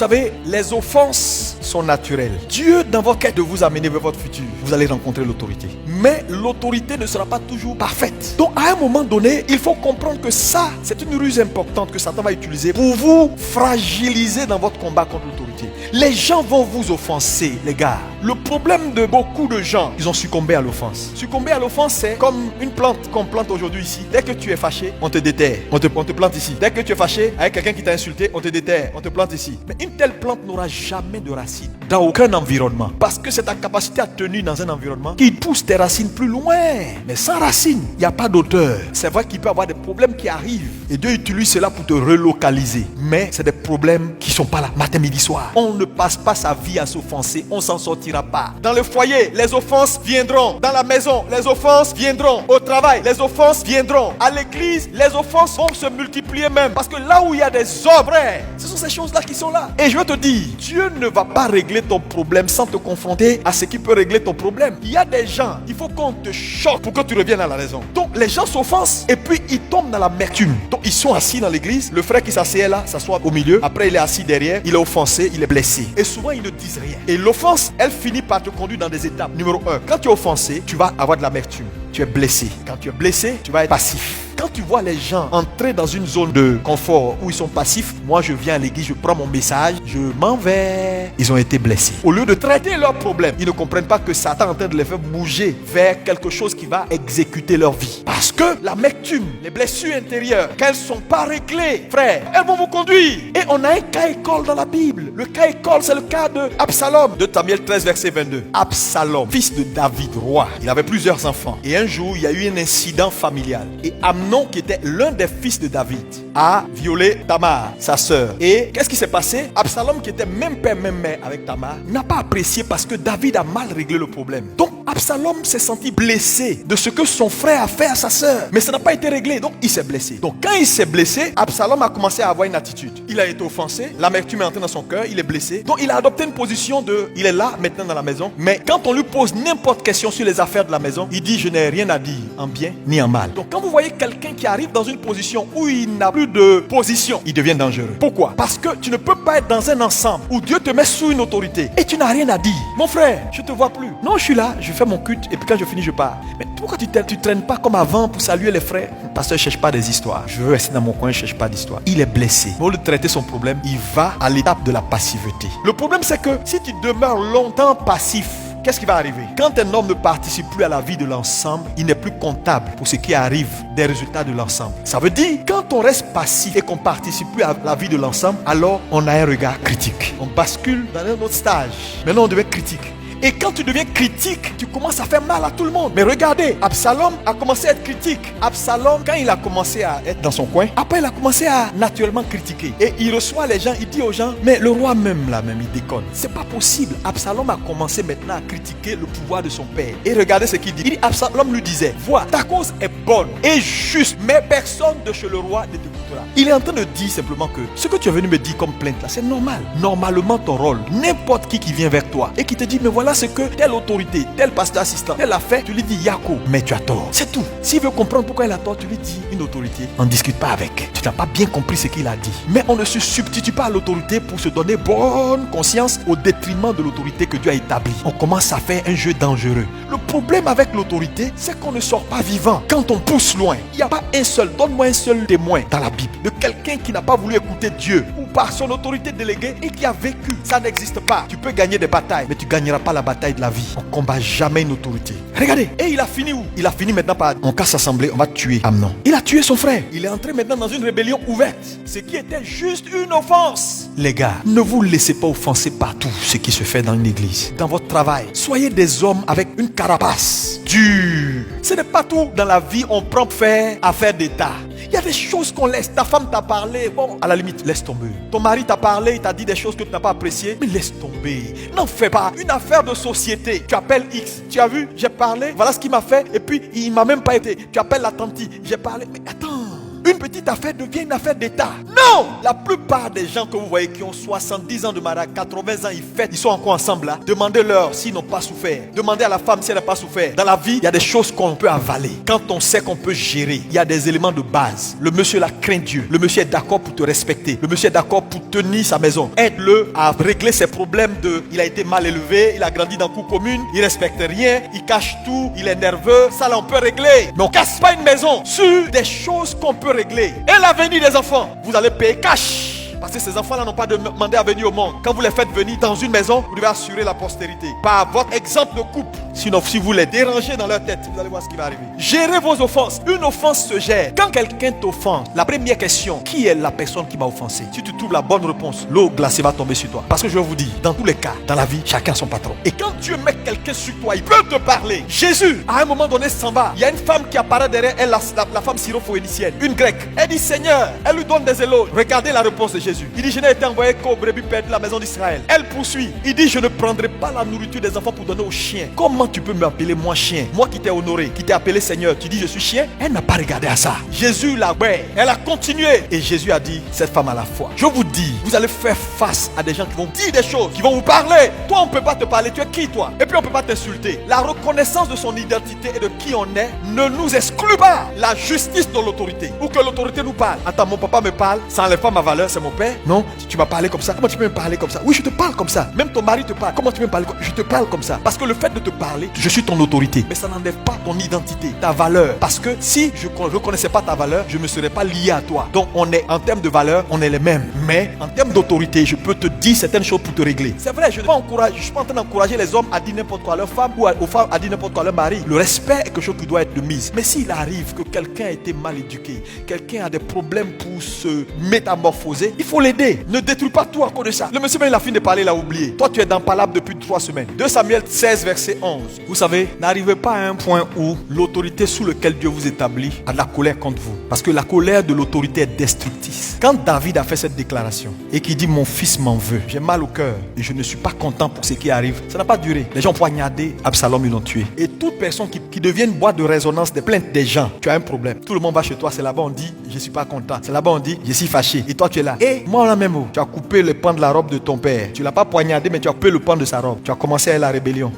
savez, les offenses sont naturelles. Dieu, dans votre quête de vous amener vers votre futur, vous allez rencontrer l'autorité. Mais l'autorité ne sera pas toujours parfaite. Donc, à un moment donné, il faut comprendre que ça, c'est une ruse importante que Satan va utiliser pour vous fragiliser dans votre combat contre l'autorité. Les gens vont vous offenser, les gars. Le problème de beaucoup de gens, ils ont succombé à l'offense. Succomber à l'offense, c'est comme une plante qu'on plante aujourd'hui ici. Dès que tu es fâché, on te déterre. On te plante ici. Dès que tu es fâché avec quelqu'un qui t'a insulté, on te déterre. On te plante ici. Mais une telle plante n'aura jamais de racines dans aucun environnement. Parce que c'est ta capacité à tenir dans un environnement qui pousse tes racines plus loin. Mais sans racines, il n'y a pas d'auteur. C'est vrai qu'il peut y avoir des problèmes qui arrivent. Et Dieu utilise cela pour te relocaliser. Mais c'est des problèmes qui ne sont pas là matin, midi, soir. On ne passe pas sa vie à s'offenser. On s'en sortira pas. Dans le foyer, les offenses viendront. Dans la maison, les offenses viendront. Au travail, les offenses viendront. À l'église, les offenses vont se multiplier même. Parce que là où il y a des hommes, frère, ce sont ces choses-là qui sont là. Et je veux te dire, Dieu ne va pas régler ton problème sans te confronter à ce qui peut régler ton problème. Il y a des gens, il faut qu'on te choque pour que tu reviennes à la raison. Donc les gens s'offensent et puis ils tombent dans l'amertume. Donc ils sont assis dans l'église, le frère qui s'assied là, s'assoit au milieu. Après il est assis derrière, il est offensé, il est blessé. Et souvent ils ne disent rien. Et l'offense, elle finit par te conduire dans des étapes. Numéro 1, quand tu es offensé, tu vas avoir de l'amertume. Tu es blessé. Quand tu es blessé, tu vas être passif. Quand tu vois les gens entrer dans une zone de confort où ils sont passifs, moi je viens à l'église, je prends mon message, je m'en vais. Ils ont été blessés. Au lieu de traiter leurs problèmes, ils ne comprennent pas que Satan est en train de les faire bouger vers quelque chose qui va exécuter leur vie. Parce que l'amertume, les blessures intérieures, qu'elles ne sont pas réglées, frère, elles vont vous conduire. Et on a un cas école dans la Bible. Le cas école, c'est le cas de Absalom. De Samuel 13, verset 22. Absalom, fils de David, roi. Il avait plusieurs enfants. Et un jour, il y a eu un incident familial. Et Amnon, qui était l'un des fils de David, a violé Tamar, sa sœur. Et qu'est-ce qui s'est passé? Absalom, qui était même père, même mère avec Tamar, n'a pas apprécié parce que David a mal réglé le problème. Donc Absalom s'est senti blessé de ce que son frère a fait à sa sœur. Mais ça n'a pas été réglé, donc il s'est blessé. Donc quand il s'est blessé, Absalom a commencé à avoir une attitude. Il a été offensé, l'amertume est entrée dans son cœur, il est blessé. Donc il a adopté une position de, il est là maintenant dans la maison. Mais quand on lui pose n'importe quelle question sur les affaires de la maison, il dit je n'ai rien à dire en bien ni en mal. Donc quand vous voyez quelqu'un qui arrive dans une position où il n'a plus de position, il devient dangereux. Pourquoi? Parce que tu ne peux pas être dans un ensemble où Dieu te met sous une autorité et tu n'as rien à dire. Mon frère, je te vois plus. Non, je suis là, je fais mon culte et puis quand je finis, je pars. Mais pourquoi tu traînes pas comme avant pour saluer les frères? Pasteur, je ne cherche pas des histoires. Je veux rester dans mon coin, je ne cherche pas d'histoire. Il est blessé. Au lieu de traiter son problème, il va à l'étape de la passivité. Le problème, c'est que si tu demeures longtemps passif, qu'est-ce qui va arriver? Quand un homme ne participe plus à la vie de l'ensemble, il n'est plus comptable pour ce qui arrive des résultats de l'ensemble. Ça veut dire, quand on reste passif et qu'on ne participe plus à la vie de l'ensemble, alors on a un regard critique. On bascule dans un autre stage. Maintenant, on devient critique. Et quand tu deviens critique, tu commences à faire mal à tout le monde. Mais regardez, Absalom a commencé à être critique. Absalom, quand il a commencé à être dans son coin, après il a commencé à naturellement critiquer. Et il reçoit les gens, il dit aux gens, mais le roi même là, même il déconne. C'est pas possible. Absalom a commencé maintenant à critiquer le pouvoir de son père. Et regardez ce qu'il dit. Il dit, Absalom lui disait, vois, ta cause est bonne et juste, mais personne de chez le roi ne t'écoutera. Il est en train de dire simplement que ce que tu es venu me dire comme plainte là, c'est normal. Normalement ton rôle, n'importe qui vient vers toi et qui te dit, mais voilà ce que telle autorité, tel pasteur assistant, tel a fait, tu lui dis Yako, mais tu as tort. C'est tout. S'il veut comprendre pourquoi il a tort, tu lui dis une autorité. On ne discute pas avec. Tu n'as pas bien compris ce qu'il a dit. Mais on ne se substitue pas à l'autorité pour se donner bonne conscience au détriment de l'autorité que Dieu a établie. On commence à faire un jeu dangereux. Le problème avec l'autorité, c'est qu'on ne sort pas vivant. Quand on pousse loin, il n'y a pas un seul, donne-moi un seul témoin dans la Bible de quelqu'un qui n'a pas voulu écouter Dieu ou par son autorité déléguée et qui a vécu. Ça n'existe pas. Tu peux gagner des batailles, mais tu ne gagneras pas la bataille de la vie. On ne combat jamais une autorité. Regardez, et il a fini où? Il a fini maintenant par, on casse l'assemblée, on va tuer Amnon. Il a tué son frère. Il est entré maintenant dans une rébellion ouverte. Ce qui était juste une offense. Les gars, ne vous laissez pas offenser par tout ce qui se fait dans une église, dans votre travail. Soyez des hommes avec une carapace dure. Ce n'est pas tout dans la vie on prend pour faire affaire d'État. Il y a des choses qu'on laisse. Ta femme t'a parlé, bon, à la limite, laisse tomber. Ton mari t'a parlé, il t'a dit des choses que tu n'as pas appréciées, mais laisse tomber. N'en fais pas une affaire de société. Tu appelles X, tu as vu, j'ai parlé, voilà ce qu'il m'a fait, et puis il m'a même pas été. Tu appelles la tante, j'ai parlé, mais attends. une petite affaire devient une affaire d'État. Non! La plupart des gens que vous voyez qui ont 70 ans de mariage, 80 ans, ils fêtent, ils sont encore ensemble là. Demandez-leur s'ils n'ont pas souffert. Demandez à la femme si elle n'a pas souffert. Dans la vie, il y a des choses qu'on peut avaler. Quand on sait qu'on peut gérer, il y a des éléments de base. Le monsieur là craint Dieu. Le monsieur est d'accord pour te respecter. Le monsieur est d'accord pour tenir sa maison. Aide-le à régler ses problèmes de... Il a été mal élevé, il a grandi dans cour commune, il respecte rien, il cache tout, il est nerveux. Ça là on peut régler. Mais on casse pas une maison sur des choses qu'on peut régler. Et l'avenir des enfants, vous allez payer cash. Parce que ces enfants-là n'ont pas demandé à venir au monde. Quand vous les faites venir dans une maison, vous devez assurer la postérité. Par votre exemple de couple. Sinon, si vous les dérangez dans leur tête, vous allez voir ce qui va arriver. Gérez vos offenses. Une offense se gère. Quand quelqu'un t'offense, la première question, qui est la personne qui m'a offensé? Si tu trouves la bonne réponse, l'eau glacée va tomber sur toi. Parce que je vais vous dire, dans tous les cas, dans la vie, chacun son patron. Et quand Dieu met quelqu'un sur toi, il peut te parler. Jésus, à un moment donné, s'en va. Il y a une femme qui apparaît derrière elle, la femme syrophoénicienne, une grecque. Elle dit Seigneur, elle lui donne des éloges. Regardez la réponse de Jésus. Il dit, je n'ai été envoyé qu'aux brebis perdues de la maison d'Israël. Elle poursuit. Il dit, je ne prendrai pas la nourriture des enfants pour donner aux chiens. Comment tu peux m'appeler moi chien? Moi qui t'ai honoré, qui t'ai appelé Seigneur, tu dis je suis chien? Elle n'a pas regardé à ça. Jésus l'a ouais. Elle a continué. Et Jésus a dit, cette femme a la foi. Je vous dis, vous allez faire face à des gens qui vont dire des choses, qui vont vous parler. Toi, on ne peut pas te parler. Tu es qui toi? Et puis on ne peut pas t'insulter. La reconnaissance de son identité et de qui on est ne nous exclut pas la justice de l'autorité. Ou que l'autorité nous parle. Attends, mon papa me parle, ça n'enlève pas ma valeur, c'est mon père. Non, tu m'as parlé comme ça. Comment tu peux me parler comme ça? Oui, je te parle comme ça. Même ton mari te parle. Comment tu peux me parler comme ça? Je te parle comme ça. Parce que le fait de te parler, je suis ton autorité. Mais ça n'enlève pas ton identité, ta valeur. Parce que si je ne reconnaissais pas ta valeur, je ne serais pas lié à toi. Donc on est, en termes de valeur, on est les mêmes. Mais en termes d'autorité, je peux te dire certaines choses pour te régler. C'est vrai, je ne suis pas en train d'encourager les hommes à dire n'importe quoi à leur femme ou aux femmes à dire n'importe quoi à leur mari. Le respect est quelque chose qui doit être de mise. Mais s'il arrive que quelqu'un a été mal éduqué, quelqu'un a des problèmes pour se métamorphoser, il faut l'aider. Ne détruis pas tout à cause de ça. Le monsieur, il a fini de parler, il a oublié. Toi, tu es dans Palabre depuis 3 semaines. 2 Samuel 16, verset 11. Vous savez, n'arrivez pas à un point où l'autorité sous laquelle Dieu vous établit a de la colère contre vous. Parce que la colère de l'autorité est destructrice. Quand David a fait cette déclaration et qu'il dit mon fils m'en veut, j'ai mal au cœur et je ne suis pas content pour ce qui arrive, ça n'a pas duré. Les gens ont poignardé Absalom, ils l'ont tué. Et toute personne qui devient une boîte de résonance des plaintes des gens, tu as un problème. Tout le monde va chez toi, c'est là-bas on dit je suis pas content. C'est là-bas on dit je suis fâché. Et toi tu es là. Et moi on a même tu as coupé le pan de la robe de ton père. Tu l'as pas poignardé mais tu as coupé le pan de sa robe. Tu as commencé à la rébellion.